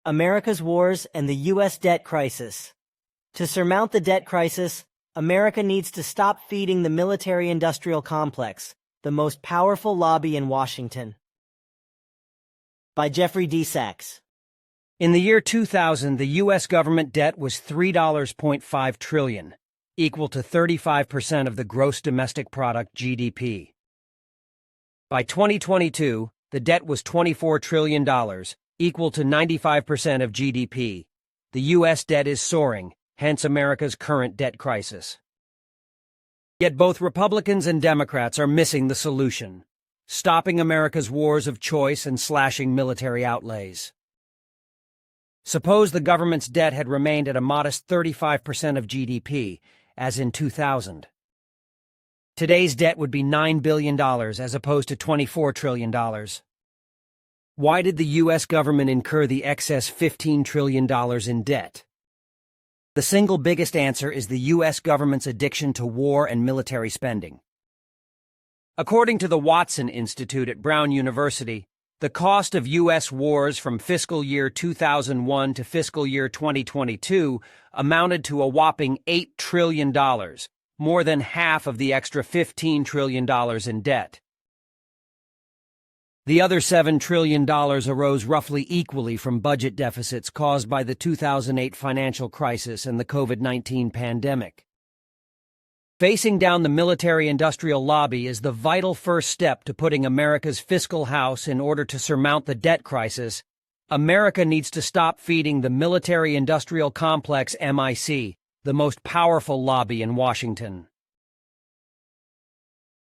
America's wars and the U.S. debt crisis. To surmount the debt crisis, America needs to stop feeding the military-industrial complex, the most powerful lobby in Washington. By Jeffrey D. Sachs. In the year 2000, the U.S. government debt was $3.5 trillion, equal to 35% of the gross domestic product (GDP). By 2022, the debt was $24 trillion, equal to 95% of GDP. The U.S. debt is soaring, hence America's current debt crisis. Yet both Republicans and Democrats are missing the solution: stopping America's wars of choice and slashing military outlays. Suppose the government's debt had remained at a modest 35% of GDP, as in 2000. Today's debt would be $9 billion as opposed to $24 trillion. Why did the U.S. government incur the excess $15 trillion in debt? The single biggest answer is the U.S. government's addiction to war and military spending. According to the Watson Institute at Brown University, the cost of U.S. wars from fiscal year 2001 to fiscal year 2022 amounted to a whopping $8 trillion, more than half of the extra $15 trillion in debt. The other $7 trillion arose roughly equally from budget deficits caused by the 2008 financial crisis and the COVID-19 pandemic. Facing down the military-industrial lobby is the vital first step to putting America's fiscal house in order to surmount the debt crisis. America needs to stop feeding the military-industrial complex (MIC), the most powerful lobby in Washington.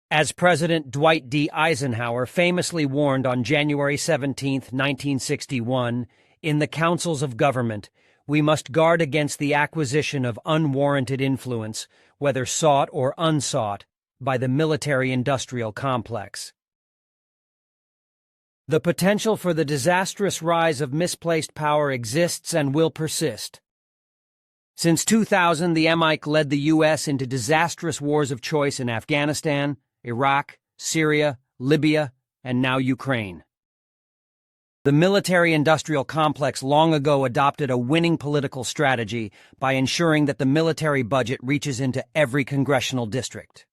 As President Dwight D. Eisenhower famously warned on January 17, 1961, in the councils of government, we must guard against the acquisition of unwarranted influence, whether sought or unsought, by the military-industrial complex. The potential for the disastrous rise of misplaced power exists and will persist. Since 2000, the MIC led the U.S. into disastrous wars of choice in Afghanistan, Iraq, Syria, Libya, and now Ukraine. The military-industrial complex long ago adopted a winning political strategy by ensuring that the military budget reaches into every congressional district.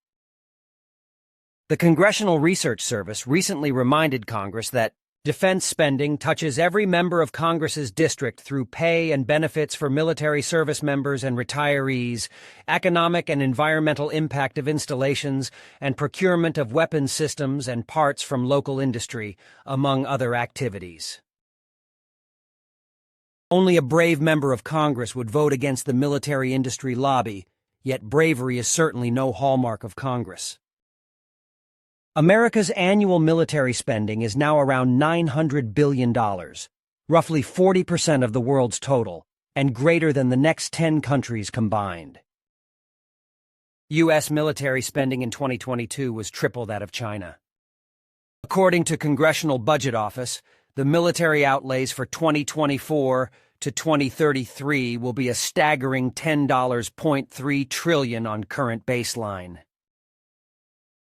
The Congressional Research Service recently reminded Congress that defense spending touches every member of Congress's district through pay and benefits for military service members and retirees, economic and environmental impact of installations, and procurement of weapons systems and parts from local industry, among other activities. Only a brave member of Congress would vote against the military industry lobby, yet bravery is certainly no hallmark of Congress. America's annual military spending is now around $900 billion, roughly 40% of the world's total, and greater than the next 10 countries combined. U.S. military spending in 2022 was triple that of China. According to Congressional Budget Office, the military outlays for 2024 to 2033 will be a staggering $10.3 trillion on current baseline.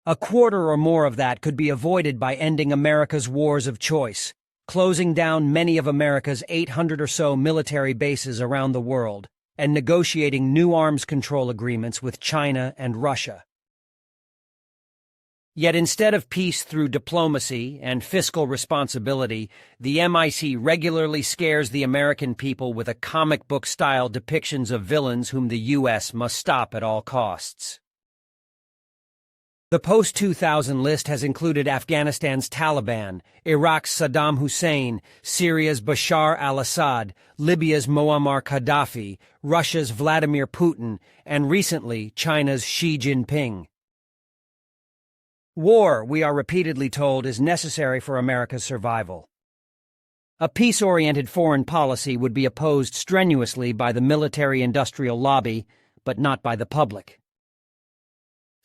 A quarter or more of that could be avoided by ending America's wars of choice, closing down many of America's 800 or so military bases around the world, and negotiating new arms control agreements with China and Russia. Yet instead of peace through diplomacy and fiscal responsibility, the MIC regularly scares the American people with a comic book-style depictions of villains whom the U.S. must stop at all costs. The post-2000 list has included Afghanistan's Taliban, Iraq's Saddam Hussein, Syria's Bashar al-Assad, Libya's Muammar Gaddafi, Russia's Vladimir Putin, and recently China's Xi Jinping. War, we are repeatedly told, is necessary for America's survival. A peace-oriented foreign policy would be opposed strenuously by the military-industrial lobby, but not by the public.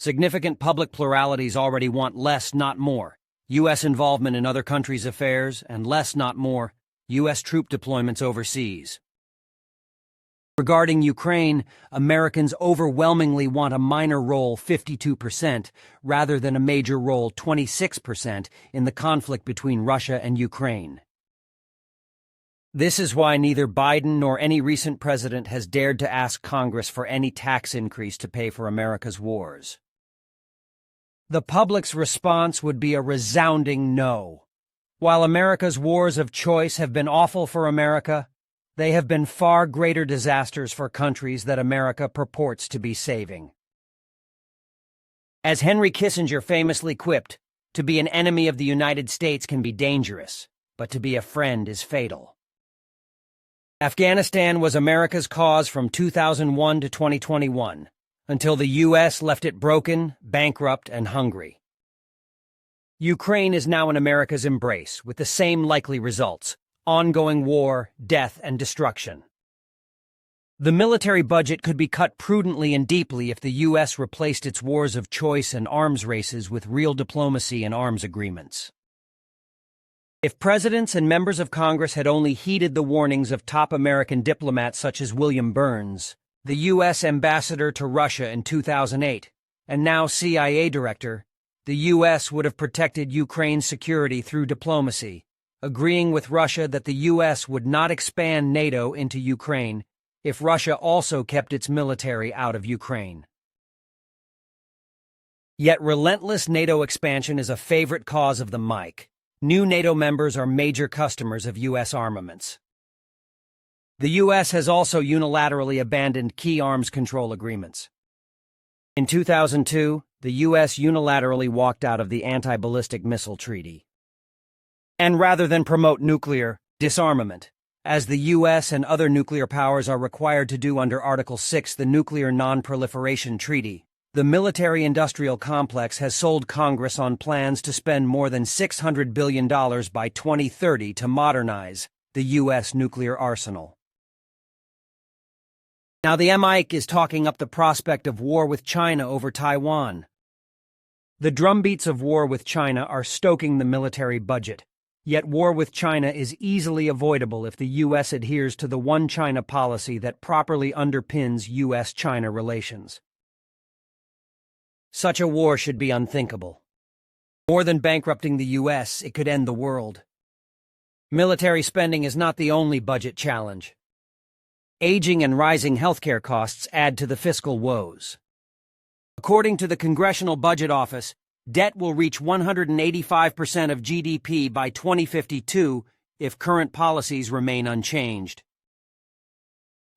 Significant public pluralities already want less, not more, U.S. involvement in other countries' affairs, and less, not more, U.S. troop deployments overseas. Regarding Ukraine, Americans overwhelmingly want a minor role 52% rather than a major role 26% in the conflict between Russia and Ukraine. This is why neither Biden nor any recent president has dared to ask Congress for any tax increase to pay for America's wars. The public's response would be a resounding no. While America's wars of choice have been awful for America, they have been far greater disasters for countries that America purports to be saving. As Henry Kissinger famously quipped, to be an enemy of the United States can be dangerous, but to be a friend is fatal. Afghanistan was America's cause from 2001 to 2021, until the U.S. left it broken, bankrupt, and hungry. Ukraine is now in America's embrace, with the same likely results: ongoing war, death, and destruction. The military budget could be cut prudently and deeply if the U.S. replaced its wars of choice and arms races with real diplomacy and arms agreements. If presidents and members of Congress had only heeded the warnings of top American diplomats such as William Burns, the U.S. ambassador to Russia in 2008, and now CIA director, the U.S. would have protected Ukraine's security through diplomacy, agreeing with Russia that the U.S. would not expand NATO into Ukraine if Russia also kept its military out of Ukraine. Yet relentless NATO expansion is a favorite cause of the mic. New NATO members are major customers of U.S. armaments. The U.S. has also unilaterally abandoned key arms control agreements. In 2002, the U.S. unilaterally walked out of the Anti-Ballistic Missile Treaty. And rather than promote nuclear disarmament, as the U.S. and other nuclear powers are required to do under Article 6, the Nuclear Non-Proliferation Treaty, the military-industrial complex has sold Congress on plans to spend more than $600 billion by 2030 to modernize the U.S. nuclear arsenal. Now the MIC is talking up the prospect of war with China over Taiwan. The drumbeats of war with China are stoking the military budget, yet war with China is easily avoidable if the U.S. adheres to the One China policy that properly underpins U.S.-China relations. Such a war should be unthinkable. More than bankrupting the U.S., it could end the world. Military spending is not the only budget challenge. Aging and rising healthcare costs add to the fiscal woes. According to the Congressional Budget Office, debt will reach 185% of GDP by 2052 if current policies remain unchanged.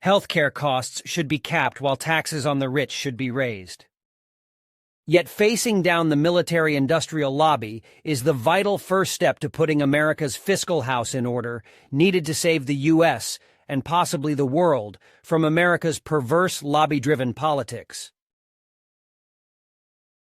Healthcare costs should be capped while taxes on the rich should be raised. Yet facing down the military-industrial lobby is the vital first step to putting America's fiscal house in order, needed to save the U.S. and possibly the world from America's perverse lobby-driven politics.